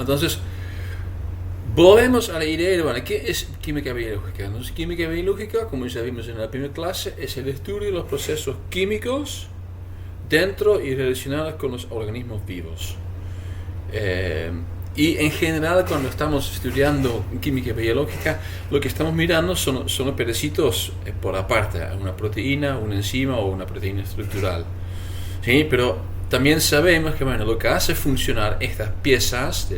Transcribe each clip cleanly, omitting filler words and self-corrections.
Entonces, volvemos a la idea de, bueno, ¿qué es química biológica? Entonces, química biológica, como ya vimos en la primera clase, es el estudio de los procesos químicos dentro y relacionados con los organismos vivos. Y en general, cuando estamos estudiando química biológica, lo que estamos mirando son los pedacitos por aparte, una proteína, una enzima o una proteína estructural. ¿Sí? Pero también sabemos que, bueno, lo que hace funcionar estas piezas,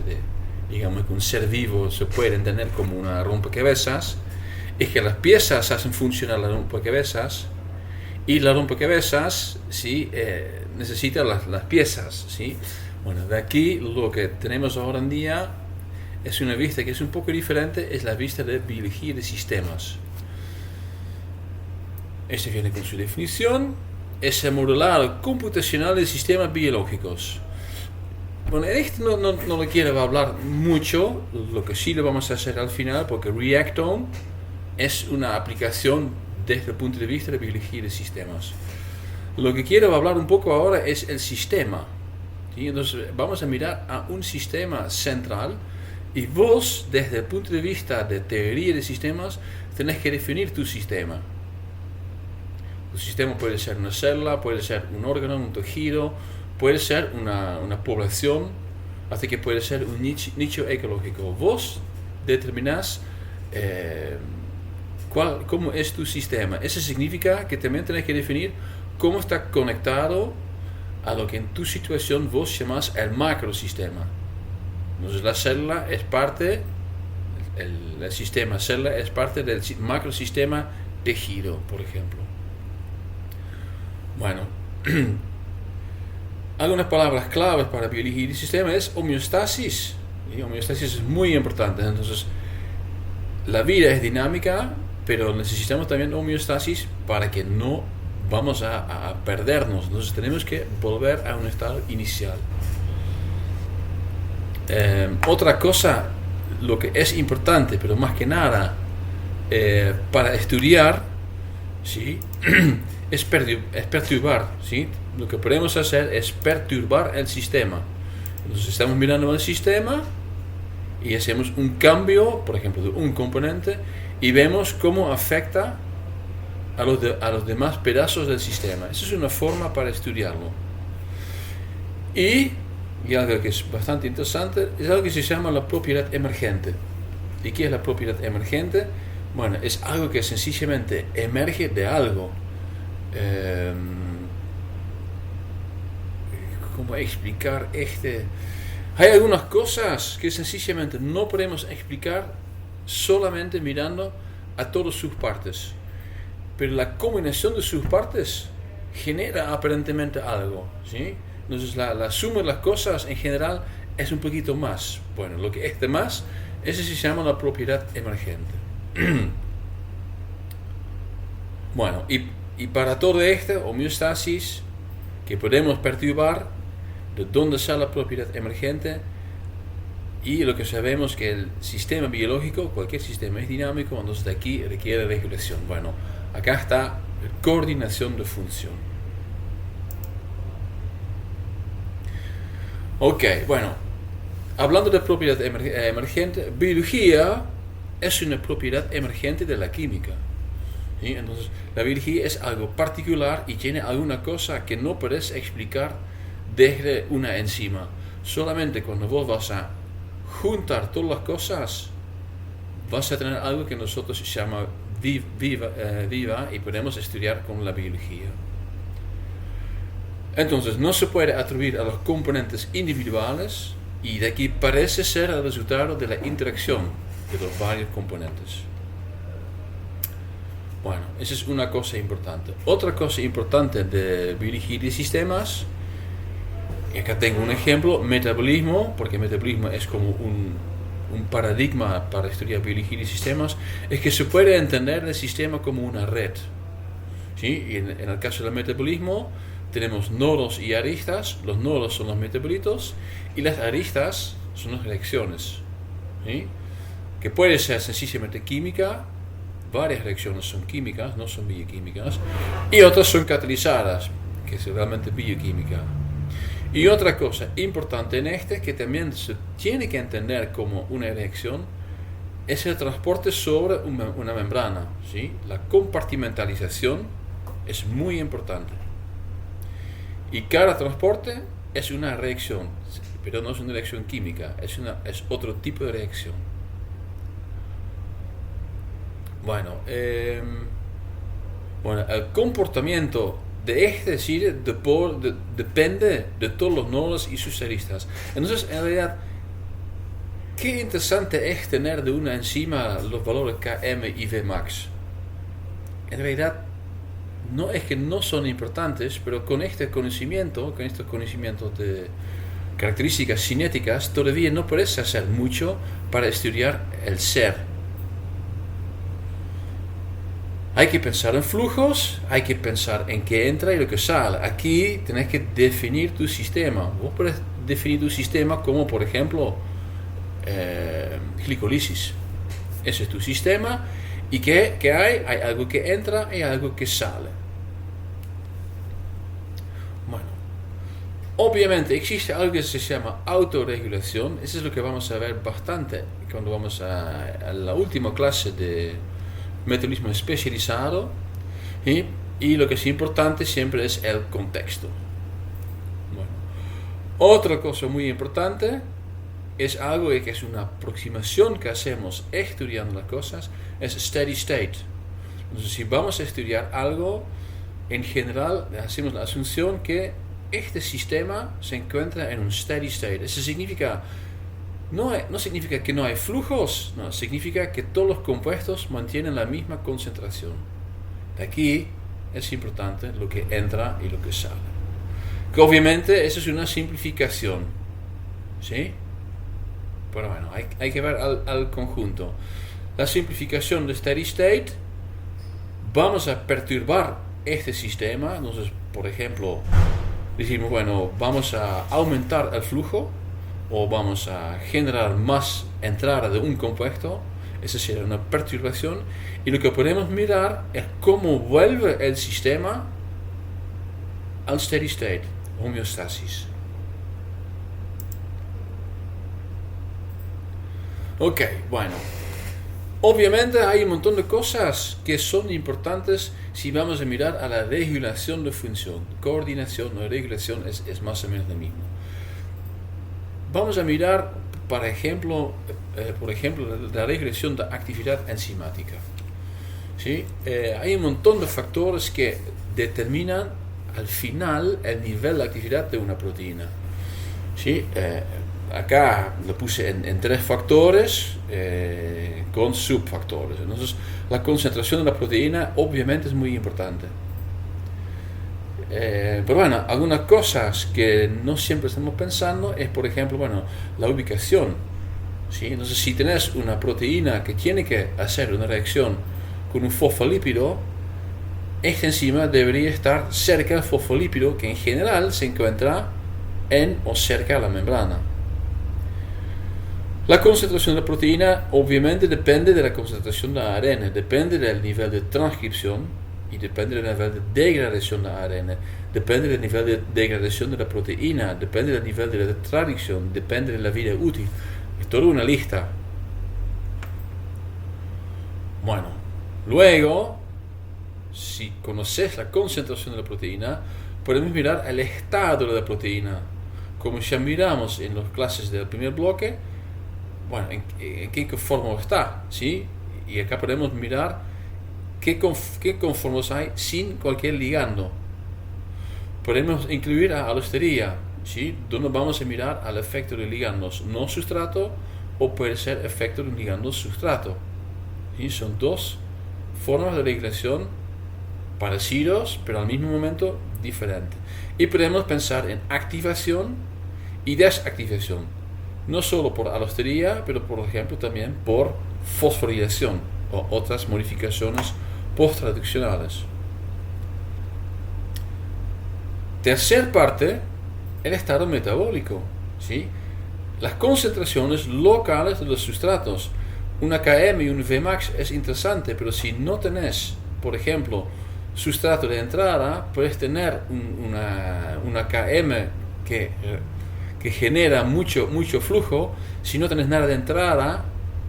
digamos que un ser vivo se puede entender como una rompecabezas, es que las piezas hacen funcionar la rompecabezas y la rompecabezas, ¿sí? Necesita las piezas, ¿sí? Bueno, de aquí lo que tenemos ahora en día es una vista que es un poco diferente, es la vista de biología de sistemas. Este viene con su definición, es el modelado computacional de sistemas biológicos. Bueno, en este no lo quiero hablar mucho, lo que sí lo vamos a hacer al final, porque Reactome es una aplicación desde el punto de vista de biología de sistemas. Lo que quiero hablar un poco ahora es el sistema. ¿Sí? Entonces vamos a mirar a un sistema central y vos, desde el punto de vista de teoría de sistemas, tenés que definir tu sistema. Tu sistema puede ser una célula, puede ser un órgano, un tejido, puede ser una población, hasta que puede ser un nicho ecológico. Vos determinás cómo es tu sistema. Eso significa que también tenés que definir cómo está conectado a lo que en tu situación vos llamás el macrosistema. Entonces la célula es parte, el sistema célula es parte del macrosistema tejido, por ejemplo. Bueno, algunas palabras claves para biología del sistema es homeostasis. Y homeostasis es muy importante. Entonces, la vida es dinámica, pero necesitamos también homeostasis para que no vamos a perdernos. Entonces tenemos que volver a un estado inicial. Otra cosa, lo que es importante, pero más que nada para estudiar, ¿sí? es perturbar, ¿sí? Lo que podemos hacer es perturbar el sistema. Entonces estamos mirando el sistema y hacemos un cambio, por ejemplo, de un componente y vemos cómo afecta a los demás pedazos del sistema. Esa es una forma para estudiarlo. Y algo que es bastante interesante es algo que se llama la propiedad emergente. ¿Y qué es la propiedad emergente? Bueno, es algo que sencillamente emerge de algo. ¿Cómo explicar este? Hay algunas cosas que sencillamente no podemos explicar solamente mirando a todas sus partes. Pero la combinación de sus partes genera aparentemente algo, ¿sí? Entonces la suma de las cosas en general es un poquito más. Bueno, lo que es de más, eso se llama la propiedad emergente. Bueno, y para todo esto, homeostasis, que podemos perturbar, de dónde sale la propiedad emergente, y lo que sabemos que el sistema biológico, cualquier sistema es dinámico, entonces de aquí requiere regulación. Bueno, acá está coordinación de función. Ok, bueno, hablando de propiedad emergente, biología es una propiedad emergente de la química. ¿Sí? Entonces, la biología es algo particular y tiene alguna cosa que no puedes explicar desde una enzima. Solamente cuando vos vas a juntar todas las cosas, vas a tener algo que nosotros llamamos viva y podemos estudiar con la biología. Entonces, no se puede atribuir a los componentes individuales y de aquí parece ser el resultado de la interacción de los varios componentes. Bueno, esa es una cosa importante. Otra cosa importante de biología de sistemas, y acá tengo un ejemplo, metabolismo, porque metabolismo es como un paradigma para estudiar biología de sistemas, es que se puede entender el sistema como una red. ¿Sí? Y en el caso del metabolismo tenemos nodos y aristas. Los nodos son los metabolitos y las aristas son las reacciones. ¿Sí? Que puede ser sencillamente química. Varias reacciones son químicas, no son bioquímicas, y otras son catalizadas, que es realmente bioquímica. Y otra cosa importante en este, que también se tiene que entender como una reacción, es el transporte sobre una membrana. ¿Sí? La compartimentalización es muy importante. Y cada transporte es una reacción, pero no es una reacción química, es otro tipo de reacción. Bueno, el comportamiento de este depende de todos los nodos y sus aristas. Entonces, en realidad, qué interesante es tener de una enzima los valores Km y Vmax. En realidad, no es que no son importantes, pero con estos conocimientos de características cinéticas, todavía no parece hacer mucho para estudiar el ser. Hay que pensar en flujos, hay que pensar en qué entra y lo que sale. Aquí tenés que definir tu sistema. Vos podés definir tu sistema como, por ejemplo, glicolisis. Ese es tu sistema. ¿Y qué hay? Hay algo que entra y algo que sale. Bueno, obviamente existe algo que se llama autorregulación. Eso es lo que vamos a ver bastante cuando vamos a la última clase de metabolismo especializado, y lo que es importante siempre es el contexto. Bueno, otra cosa muy importante es algo que es una aproximación que hacemos estudiando las cosas, es steady state. Entonces, si vamos a estudiar algo, en general hacemos la asunción que este sistema se encuentra en un steady state. Eso significa no significa que no hay flujos, no, significa que todos los compuestos mantienen la misma concentración. Aquí es importante lo que entra y lo que sale. Que obviamente eso es una simplificación, ¿sí? Pero bueno, hay que ver al conjunto. La simplificación de steady state, vamos a perturbar este sistema. Entonces, por ejemplo, decimos, bueno, vamos a aumentar el flujo, o vamos a generar más entrada de un compuesto. Esa sería una perturbación, y lo que podemos mirar es cómo vuelve el sistema al steady state, homeostasis. Ok, bueno, obviamente hay un montón de cosas que son importantes si vamos a mirar a la regulación de función. Coordinación o regulación es más o menos lo mismo. Vamos a mirar, por ejemplo, la regulación de actividad enzimática. ¿Sí? Hay un montón de factores que determinan al final el nivel de actividad de una proteína. ¿Sí? Acá lo puse en 3 factores con subfactores. Entonces, la concentración de la proteína obviamente es muy importante. Pero bueno, algunas cosas que no siempre estamos pensando es, por ejemplo, la ubicación. ¿Sí? Entonces, si tenés una proteína que tiene que hacer una reacción con un fosfolípido, esta enzima debería estar cerca del fosfolípido, que en general se encuentra en o cerca de la membrana. La concentración de la proteína obviamente depende de la concentración de ARN, depende del nivel de transcripción y depende del nivel de degradación de ARN, depende del nivel de degradación de la proteína, depende del nivel de la traducción, depende de la vida útil. Es toda una lista. Bueno, luego, si conoces la concentración de la proteína, podemos mirar el estado de la proteína. Como ya miramos en las clases del primer bloque, en qué conformo está, ¿sí? Y acá podemos mirar qué conformos hay sin cualquier ligando. Podemos incluir a alostería, ¿sí? Donde vamos a mirar al efecto de ligandos no sustrato, o puede ser efecto de un ligando sustrato. ¿Sí? Son 2 formas de regulación parecidos, pero al mismo momento diferentes. Y podemos pensar en activación y desactivación, no solo por alostería, pero por ejemplo también por fosforilación o otras modificaciones post-traduccionales. Tercer parte, el estado metabólico, ¿sí? Las concentraciones locales de los sustratos. Una Km y un Vmax es interesante, pero si no tenés, por ejemplo, sustrato de entrada, puedes tener una Km que genera mucho flujo, si no tenés nada de entrada,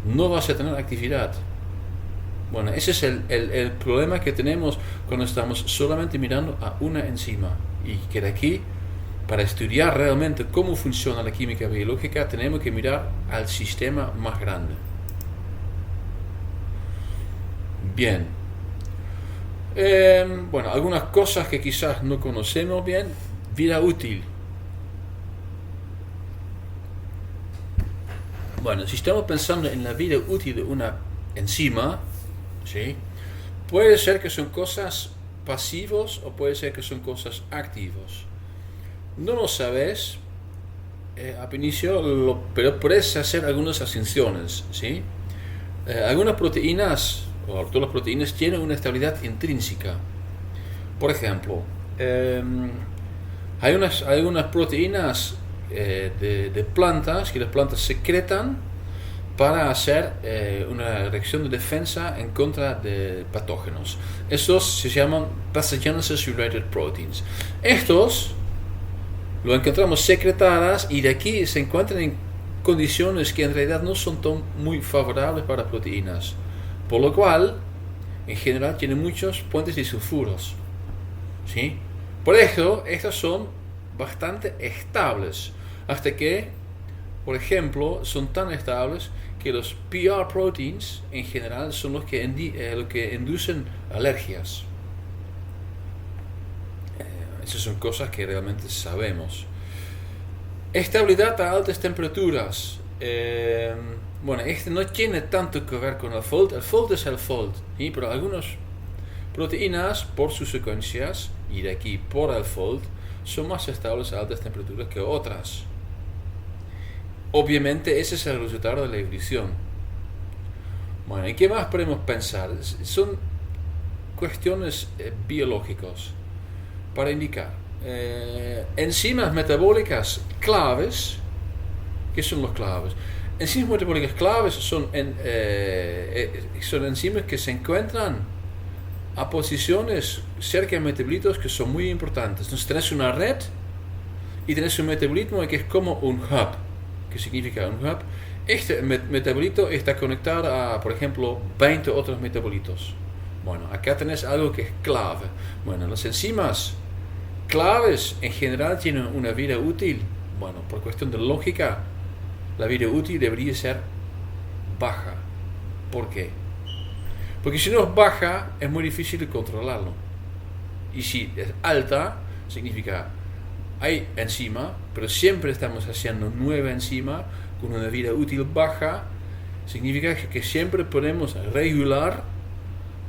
no vas a tener actividad. Bueno, ese es el problema que tenemos cuando estamos solamente mirando a una enzima. Y que de aquí, para estudiar realmente cómo funciona la química biológica, tenemos que mirar al sistema más grande. Bien. Bueno, algunas cosas que quizás no conocemos bien. Vida útil. Bueno, si estamos pensando en la vida útil de una enzima, ¿sí? Puede ser que son cosas pasivos o puede ser que son cosas activos. No lo sabes al inicio, pero puedes hacer algunas asunciones, ¿sí? Algunas proteínas, o todas las proteínas, tienen una estabilidad intrínseca. Por ejemplo, hay algunas proteínas de plantas que las plantas secretan para hacer una reacción de defensa en contra de patógenos. Estos se llaman pathogenesis related proteins. Estos lo encontramos secretadas y de aquí se encuentran en condiciones que en realidad no son tan muy favorables para proteínas, por lo cual en general tienen muchos puentes disulfuros, ¿sí? Por eso estas son bastante estables, hasta que, por ejemplo, son tan estables que los PR proteins en general son los que inducen alergias. Esas son cosas que realmente sabemos. Estabilidad a altas temperaturas. Bueno, este no tiene tanto que ver con el fold. El fold es el fold, ¿sí? Pero algunas proteínas, por sus secuencias, y de aquí por el fold, son más estables a altas temperaturas que otras. Obviamente ese es el resultado de la evolución. Bueno, ¿y qué más podemos pensar? Son cuestiones biológicas para indicar. Enzimas metabólicas claves. ¿Qué son los claves? Enzimas metabólicas claves son enzimas que se encuentran a posiciones cerca de metabolitos que son muy importantes. Entonces tenés una red y tenés un metabolismo que es como un hub. ¿Qué significa un hub? Este metabolito está conectado a, por ejemplo, 20 otros metabolitos. Bueno, acá tenés algo que es clave. Bueno, las enzimas claves en general tienen una vida útil. Bueno, por cuestión de lógica, la vida útil debería ser baja. ¿Por qué? Porque si no es baja, es muy difícil de controlarlo. Y si es alta, significa hay enzima, pero siempre estamos haciendo nueva enzima con una vida útil baja. Significa que siempre podemos regular,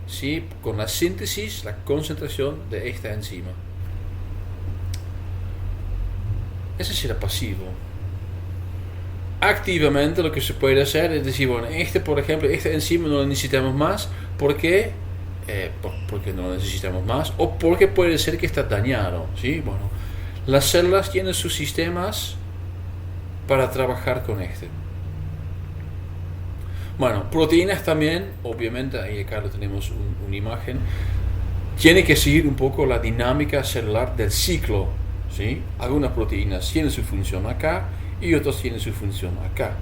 ¿sí?, con la síntesis, la concentración de esta enzima. Ese será pasivo. Activamente lo que se puede hacer es decir, bueno, por ejemplo, esta enzima no la necesitamos más. ¿Por qué? Porque no lo necesitamos más, o porque puede ser que está dañado, ¿sí? Bueno, las células tienen sus sistemas para trabajar con este. Bueno, proteínas también, obviamente, ahí acá lo tenemos una imagen, tiene que seguir un poco la dinámica celular del ciclo, ¿sí? Algunas proteínas tienen su función acá y otras tienen su función acá.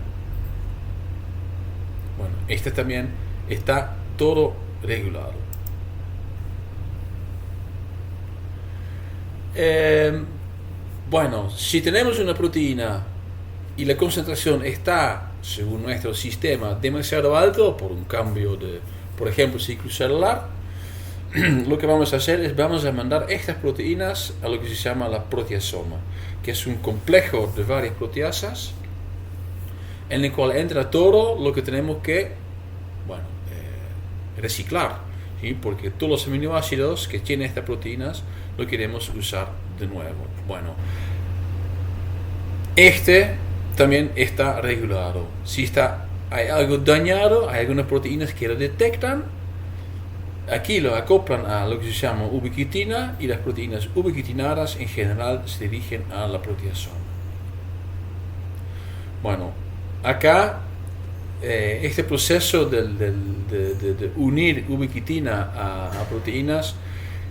Bueno, este también está todo regulado. Bueno, si tenemos una proteína y la concentración está, según nuestro sistema, demasiado alto por un cambio de, por ejemplo, ciclo celular, lo que vamos a hacer es vamos a mandar estas proteínas a lo que se llama la proteasoma, que es un complejo de varias proteasas en el cual entra todo lo que tenemos que, bueno, reciclar, ¿sí? Porque todos los aminoácidos que tienen estas proteínas lo queremos usar de nuevo. Bueno, este también está regulado. Si hay algo dañado, hay algunas proteínas que lo detectan, aquí lo acoplan a lo que se llama ubiquitina, y las proteínas ubiquitinadas en general se dirigen a la proteasoma. Bueno, acá este proceso de unir ubiquitina a proteínas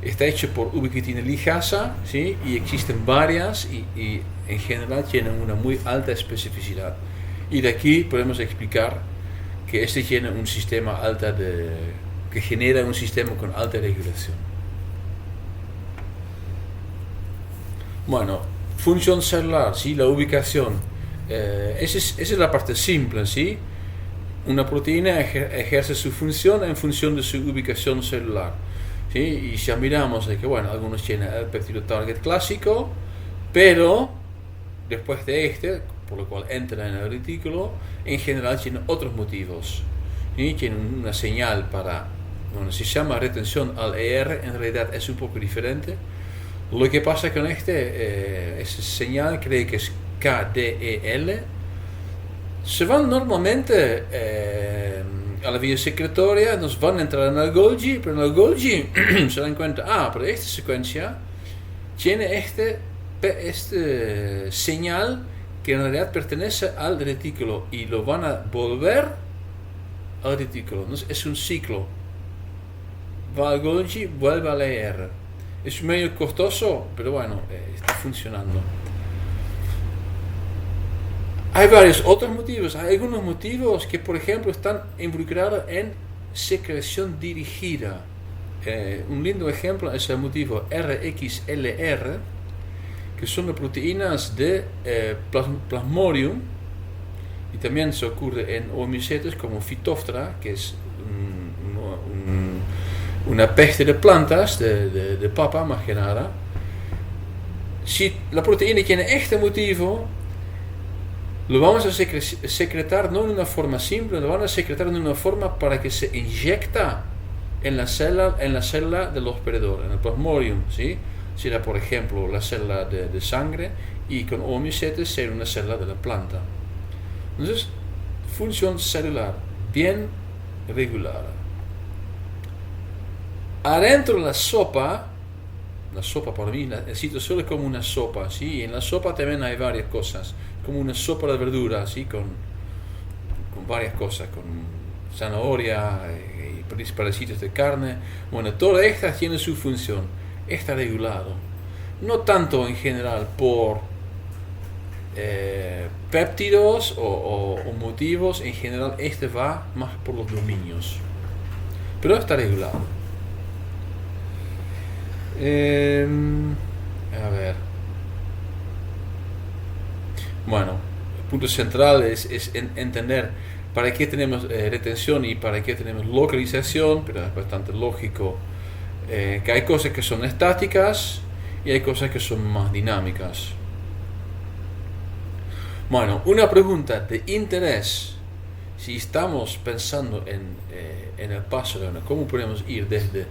está hecho por ubiquitina ligasa, ¿sí? Y existen varias, y en general tienen una muy alta especificidad. Y de aquí podemos explicar que este tiene un sistema que genera un sistema con alta regulación. Bueno, función celular, ¿sí? La ubicación. Esa es la parte simple, ¿sí? Una proteína ejerce su función en función de su ubicación celular, ¿sí? Y ya miramos de que, bueno, algunos tienen el péptido target clásico, pero después de este, por lo cual entra en el retículo, en general tienen otros motivos, ¿sí? Tienen una señal para, bueno, se llama retención al ER, en realidad es un poco diferente. Lo que pasa con esa señal, creo que es KDEL, se van normalmente a la vía secretoria, nos van a entrar en el Golgi, pero en el Golgi se dan cuenta, pero esta secuencia tiene este señal que en realidad pertenece al retículo y lo van a volver al retículo. Entonces es un ciclo. Va al Golgi, vuelve al ER. Es medio costoso, pero bueno, está funcionando. Hay varios otros motivos. Hay algunos motivos que, por ejemplo, están involucrados en secreción dirigida. Un lindo ejemplo es el motivo RXLR, que son las proteínas de Plasmodium, y también se ocurre en oomycetes como Phytophthora, que es una peste de plantas, de papa más que nada. Si la proteína tiene este motivo, lo vamos a secretar no en una forma simple, lo van a secretar en una forma para que se inyecta en la célula del hospedador, en el plasmodium, ¿sí? Será, por ejemplo, la célula de sangre, y con oomycetes será una célula de la planta. Entonces, función celular bien regulada. Adentro de la sopa para mí, el sitio solo es como una sopa, ¿sí? Y en la sopa también hay varias cosas, como una sopa de verduras, ¿sí? Con varias cosas, con zanahoria y parecitos de carne. Bueno, todas estas tienen su función, está regulado. No tanto en general por péptidos o motivos, en general este va más por los dominios, pero está regulado. A ver. Bueno, el punto central es entender para qué tenemos retención y para qué tenemos localización, pero es bastante lógico que hay cosas que son estáticas y hay cosas que son más dinámicas. Bueno, una pregunta de interés, si estamos pensando en el paso de cómo podemos ir desde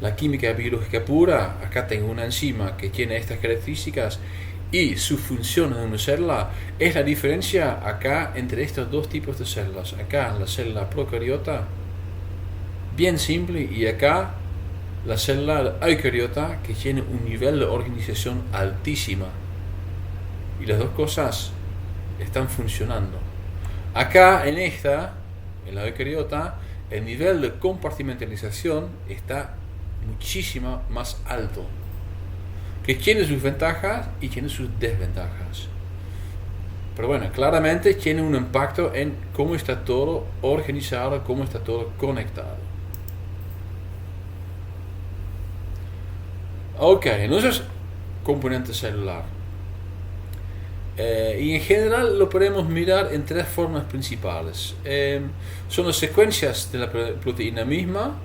la química biológica pura, acá tengo una enzima que tiene estas características y su función en una célula, es la diferencia acá entre estos dos tipos de células. Acá la célula procariota, bien simple, y acá la célula eucariota, que tiene un nivel de organización altísima. Y las dos cosas están funcionando. Acá en la eucariota, el nivel de compartimentalización está muchísimo más alto, que tiene sus ventajas y tiene sus desventajas, pero bueno, claramente tiene un impacto en cómo está todo organizado, cómo está todo conectado. Ok, entonces componente celular, y en general lo podemos mirar en tres formas principales. Son las secuencias de la proteína misma.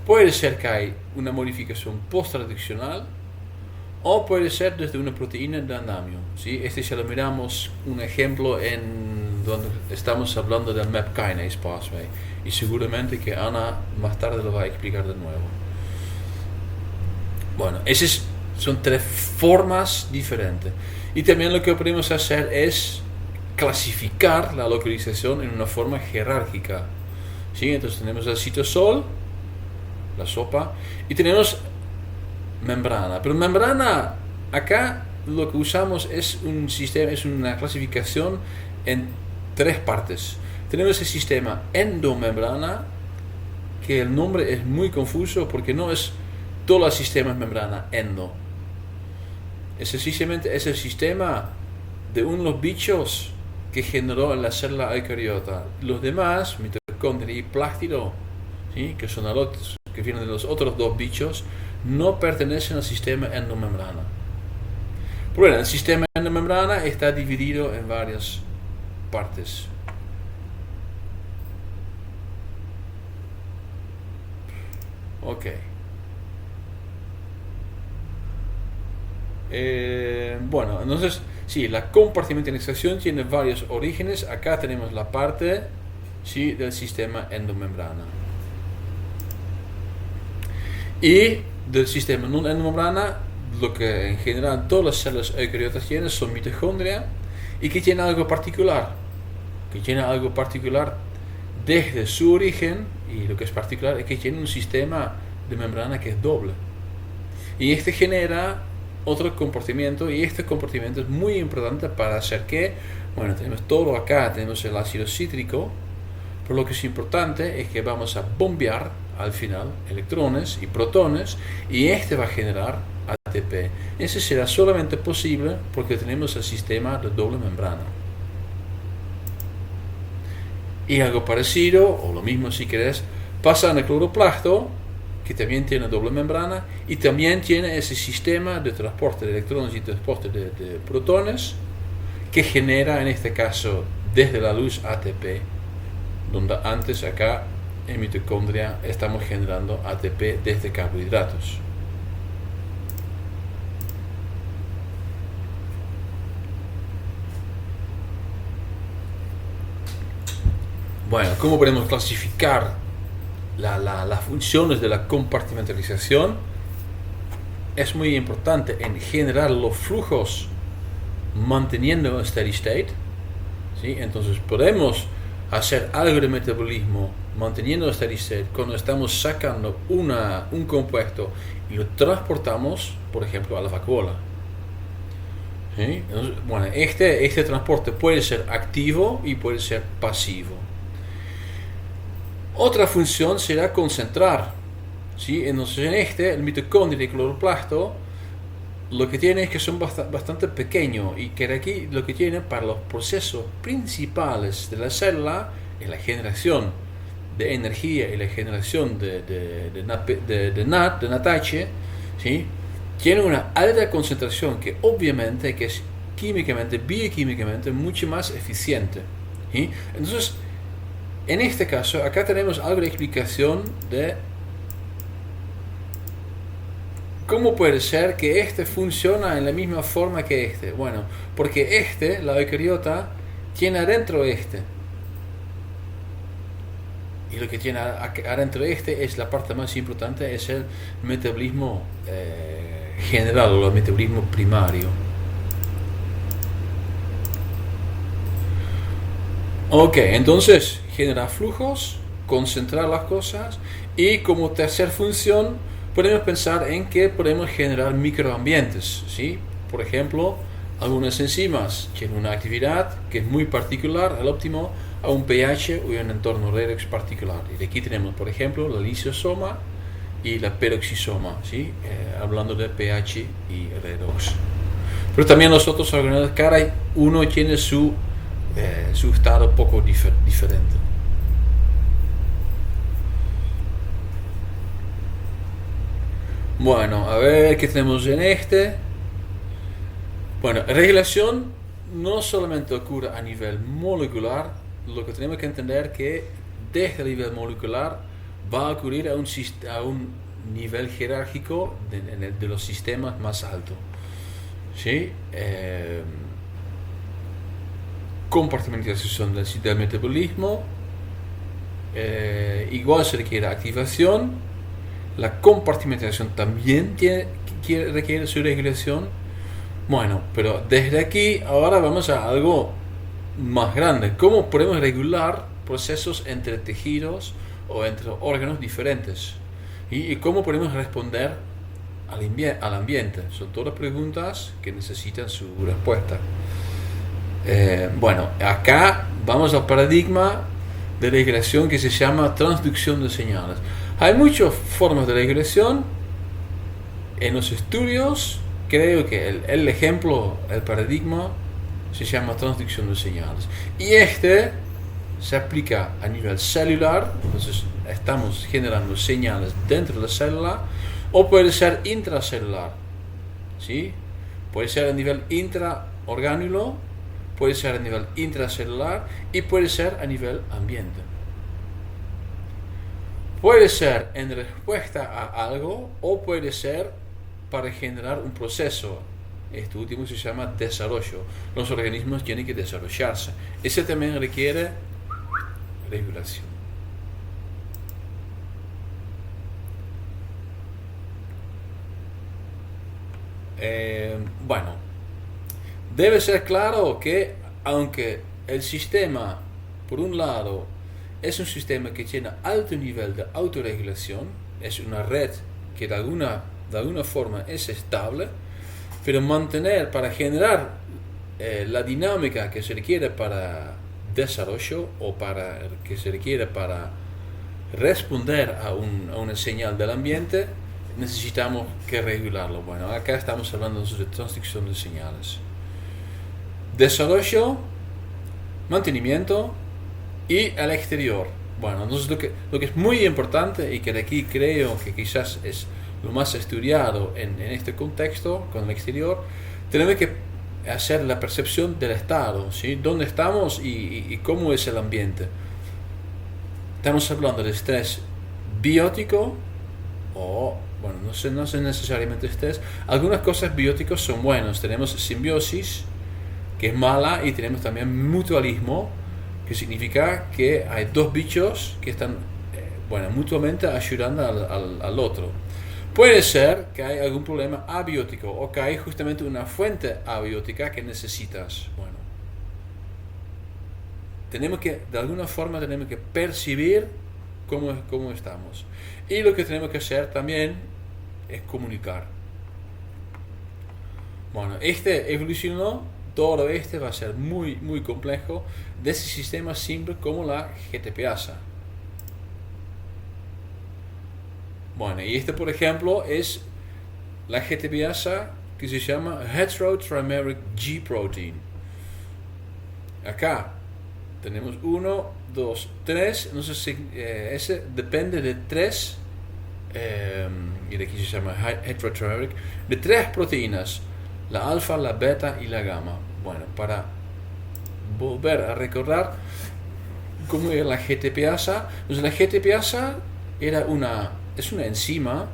Puede ser que hay una modificación post-traduccional, o puede ser desde una proteína de andamio, ¿sí? Este ya lo miramos un ejemplo en donde estamos hablando del MAP kinase pathway, y seguramente que Ana más tarde lo va a explicar de nuevo. Bueno, esas son tres formas diferentes, y también lo que podemos hacer es clasificar la localización en una forma jerárquica, ¿sí? Entonces tenemos el citosol, la sopa, y tenemos membrana, pero membrana acá lo que usamos es un sistema, es una clasificación en tres partes. Tenemos el sistema endomembrana, que el nombre es muy confuso porque no es todo el sistema es membrana endo. es sencillamente es el sistema de uno de los bichos que generó en la célula eucariota. Los demás, mitocondria y plástido, ¿sí? Que son los que vienen de los otros dos bichos, no pertenecen al sistema endomembrana. Bueno, el sistema endomembrana está dividido en varias partes. Ok. Bueno, entonces, sí, la compartimentalización tiene varios orígenes. Acá tenemos la parte, sí, del sistema endomembrana. Y del sistema no endomembrana, lo que en general todas las células eucariotas tienen son mitocondria y que tienen algo particular. Que tienen algo particular desde su origen, y lo que es particular es que tienen un sistema de membrana que es doble. Y este genera otro comportamiento, y este comportamiento es muy importante para hacer que, bueno, tenemos todo acá, tenemos el ácido cítrico, pero lo que es importante es que vamos a bombear al final electrones y protones, y este va a generar ATP. Eso será solamente posible porque tenemos el sistema de doble membrana. Y algo parecido, o lo mismo si querés, pasa en el cloroplasto, que también tiene doble membrana y también tiene ese sistema de transporte de electrones y transporte de protones que genera en este caso desde la luz ATP, donde antes acá en mitocondria estamos generando ATP desde carbohidratos. Bueno, ¿cómo podemos clasificar las funciones de la compartimentalización? Es muy importante en generar los flujos manteniendo un steady state, ¿sí? Entonces podemos hacer algo de metabolismo manteniendo un steady state cuando estamos sacando un compuesto y lo transportamos, por ejemplo, a la vacuola, ¿sí? Entonces, bueno, este transporte puede ser activo y puede ser pasivo. Otra función será concentrar, ¿sí? Entonces en el mitocondria y el cloroplasto lo que tiene es que son bastante pequeños, y que aquí lo que tienen para los procesos principales de la célula es la generación de energía y la generación de NADH, ¿sí? Tiene una alta concentración que obviamente que es químicamente, bioquímicamente mucho más eficiente, ¿sí? Entonces en este caso, acá tenemos algo de explicación de cómo puede ser que este funciona en la misma forma que este. Bueno, porque la eucariota, tiene adentro este. Y lo que tiene adentro es la parte más importante, es el metabolismo general o el metabolismo primario. Ok, entonces generar flujos, concentrar las cosas, y como tercera función podemos pensar en que podemos generar microambientes, ¿sí? Por ejemplo, algunas enzimas tienen una actividad que es muy particular, el óptimo, a un pH o un entorno redox particular. Y de aquí tenemos, por ejemplo, la lisosoma y la peroxisoma, ¿sí? Hablando de pH y redox. Pero también los otros organelos, cada uno tiene su estado poco diferente. Bueno, a ver qué tenemos en este. Bueno, regulación no solamente ocurre a nivel molecular, lo que tenemos que entender que desde el nivel molecular va a ocurrir a un nivel jerárquico de los sistemas más alto, ¿sí? Compartimentalización del metabolismo, igual se requiere activación. La compartimentalización también requiere su regulación. Bueno, pero desde aquí ahora vamos a algo más grande. ¿Cómo podemos regular procesos entre tejidos o entre órganos diferentes? ¿Y cómo podemos responder al ambiente? Son todas preguntas que necesitan su respuesta. Bueno, acá vamos al paradigma de regulación que se llama transducción de señales. Hay muchas formas de regulación. En los estudios creo que el ejemplo, el paradigma, se llama transducción de señales. Y este se aplica a nivel celular, entonces estamos generando señales dentro de la célula, o puede ser intracelular, ¿sí? Puede ser a nivel intraorgánulo, puede ser a nivel intracelular y puede ser a nivel ambiente. Puede ser en respuesta a algo o puede ser para generar un proceso. Este último se llama desarrollo. Los organismos tienen que desarrollarse. Ese también requiere regulación. Bueno, debe ser claro que aunque el sistema, por un lado, es un sistema que tiene alto nivel de autorregulación, es una red que de alguna forma es estable, pero mantener para generar la dinámica que se requiere para desarrollo o que se requiere para responder a una señal del ambiente, necesitamos que regularlo. Bueno, acá estamos hablando de transducción de señales. Desarrollo, mantenimiento y el exterior. Bueno, entonces lo que es muy importante y que de aquí creo que quizás es lo más estudiado en este contexto con el exterior, tenemos que hacer la percepción del estado, ¿sí? ¿Dónde estamos y cómo es el ambiente? Estamos hablando de estrés biótico o, bueno, no sé necesariamente estrés. Algunas cosas bióticas son buenas. Tenemos simbiosis, que es mala, y tenemos también mutualismo, que significa que hay dos bichos que están mutuamente ayudando al otro. Puede ser que hay algún problema abiótico o que hay justamente una fuente abiótica que necesitas. Bueno, de alguna forma tenemos que percibir cómo estamos. Y lo que tenemos que hacer también es comunicar. Bueno, este evolucionó, todo este va a ser muy, muy complejo, de ese sistema simple como la GTPasa. Bueno, y este por ejemplo es la GTPasa que se llama Heterotrimeric G protein. Acá tenemos 1, 2, 3, entonces ese depende de 3, y de aquí se llama heterotrimeric, de 3 proteínas, la alfa, la beta y la gamma. Bueno, para volver a recordar cómo era la GTPasa, entonces la GTPasa es una enzima,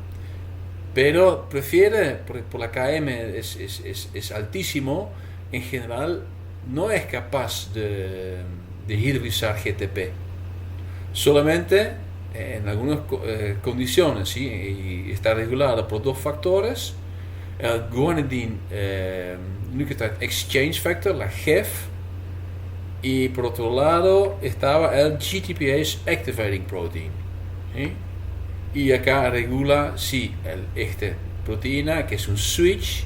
pero prefiere, por la KM es altísimo, en general no es capaz de hidrolizar GTP. Solamente en algunas condiciones, ¿sí? Y está regulada por 2 factores, el guanidine nucleotide exchange factor, la GEF, y por otro lado estaba el GTPase activating protein, ¿sí? Y acá regula esta proteína, que es un switch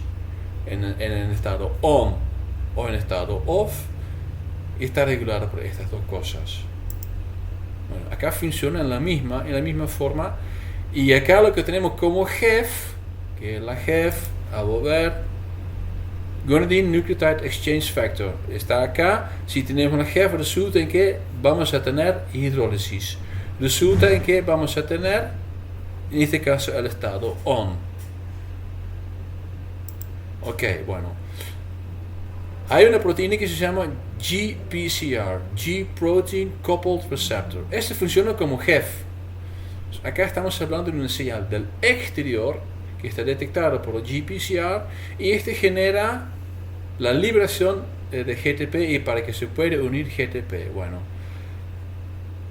en el estado on o en estado off, y está regulada por estas dos cosas. Bueno, acá funciona en la misma forma, y acá lo que tenemos como GEF, que es la GEF, a volver, guanidine nucleotide exchange factor, está acá. Si tenemos una GEF, resulta en que vamos a tener hidrólisis, resulta en que vamos a tener, en este caso, el estado on. Ok, bueno. Hay una proteína que se llama GPCR, G Protein Coupled Receptor. Este funciona como GEF. Acá estamos hablando de una señal del exterior que está detectada por el GPCR, y este genera la liberación de GTP y para que se pueda unir GTP. Bueno,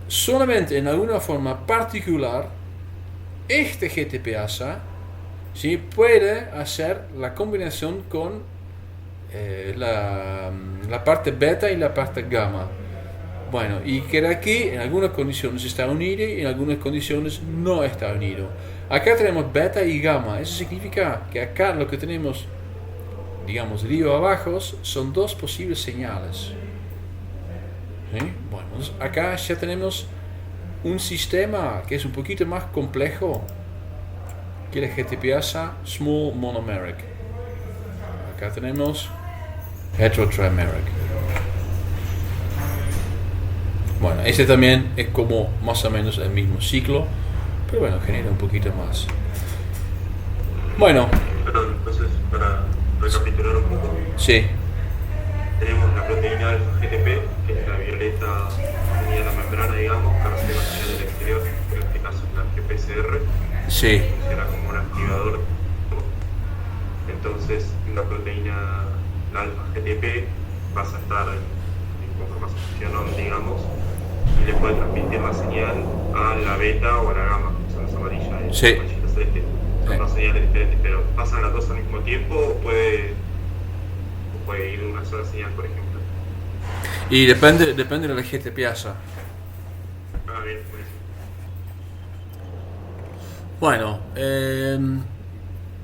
solamente en alguna forma particular este GTPasa, ¿sí?, puede hacer la combinación con la parte beta y la parte gamma. Bueno, y que de aquí en algunas condiciones está unido y en algunas condiciones no está unido. Acá tenemos beta y gamma. Eso significa que acá lo que tenemos, digamos, río abajo, son 2 posibles señales. ¿Sí? Bueno, acá ya tenemos un sistema que es un poquito más complejo que la GTPasa Small Monomeric. acá tenemos Heterotrimeric. Bueno, ese también es como más o menos el mismo ciclo, pero bueno, genera un poquito más. Bueno. Pero entonces, para recapitular un poco, Sí. tenemos la proteína alfa GTP, que es la violeta unida a la membrana, digamos, que recibe la señal del exterior, que en este caso es la GPCR, Sí. funciona como un activador. Entonces, la proteína, la alfa GTP, pasa a estar en conformación, digamos, y le puede transmitir la señal a la beta o a la gamma, que son las amarillas, Sí. amarillita celeste. Son dos señales diferentes, pero ¿pasan las dos al mismo tiempo o puede ir una sola señal, por ejemplo? Y depende de la GTP ASA. Ah, bien, buenísimo. Bueno,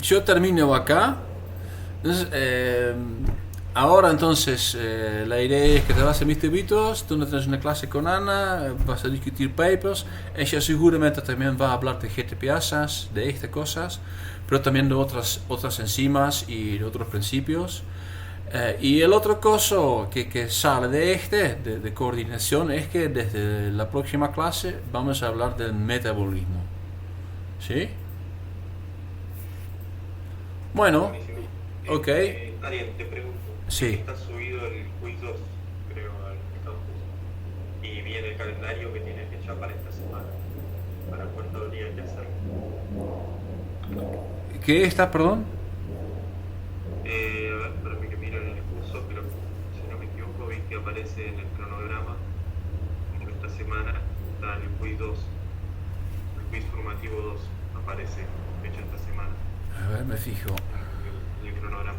yo termino acá. Entonces, ahora entonces la idea es que te vas a mis tebitos, tú no tienes una clase con Ana, vas a discutir papers, ella seguramente también va a hablar de GTP-ASAs, de estas cosas, pero también de otras enzimas y de otros principios. Y el otro coso que sale de coordinación es que desde la próxima clase vamos a hablar del metabolismo. ¿Sí? Bueno, Buenísimo. ok. Ariel, te pregunto. Sí. Está subido el quiz 2, creo, al campus. Y viene el calendario que tiene fecha para esta semana. ¿Para cuándo habría que hacerlo? ¿Qué está, perdón? A ver, para mí que miro en el curso, pero si no me equivoco, vi que aparece en el cronograma como que esta semana está el quiz 2. El quiz formativo 2 aparece fecha esta semana A ver, me fijo. en el cronograma.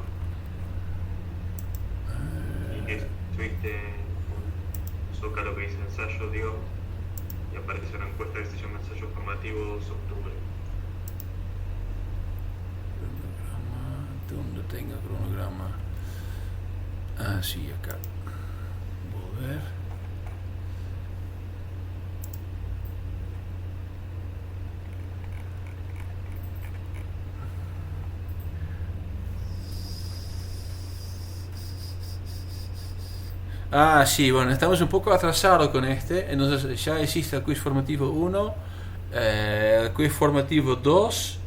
Y que estuviste un zócalo que dice ensayo, digamos, y aparece una encuesta que se llama ensayo formativo 2 de octubre. Cronograma, ¿dónde tengo cronograma? Ah, sí, acá. Volver. Ah, sí, bueno, estamos un poco atrasados con este. Entonces ya existe el quiz formativo 1, el quiz formativo 2,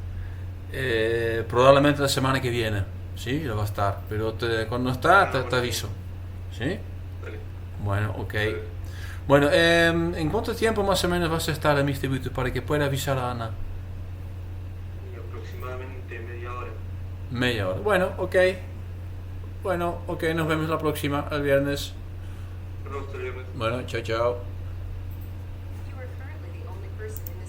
probablemente la semana que viene. Sí, lo va a estar. Pero cuando está, te aviso. ¿Sí? Dale. Bueno, ok. Bueno, ¿en cuánto tiempo más o menos vas a estar en mis tributos para que pueda avisar a Ana? Y aproximadamente media hora. Media hora. Bueno, ok. Bueno, ok, nos vemos la próxima, el viernes. Nos vemos el viernes. Bueno, chao, chao. You are currently the only person in this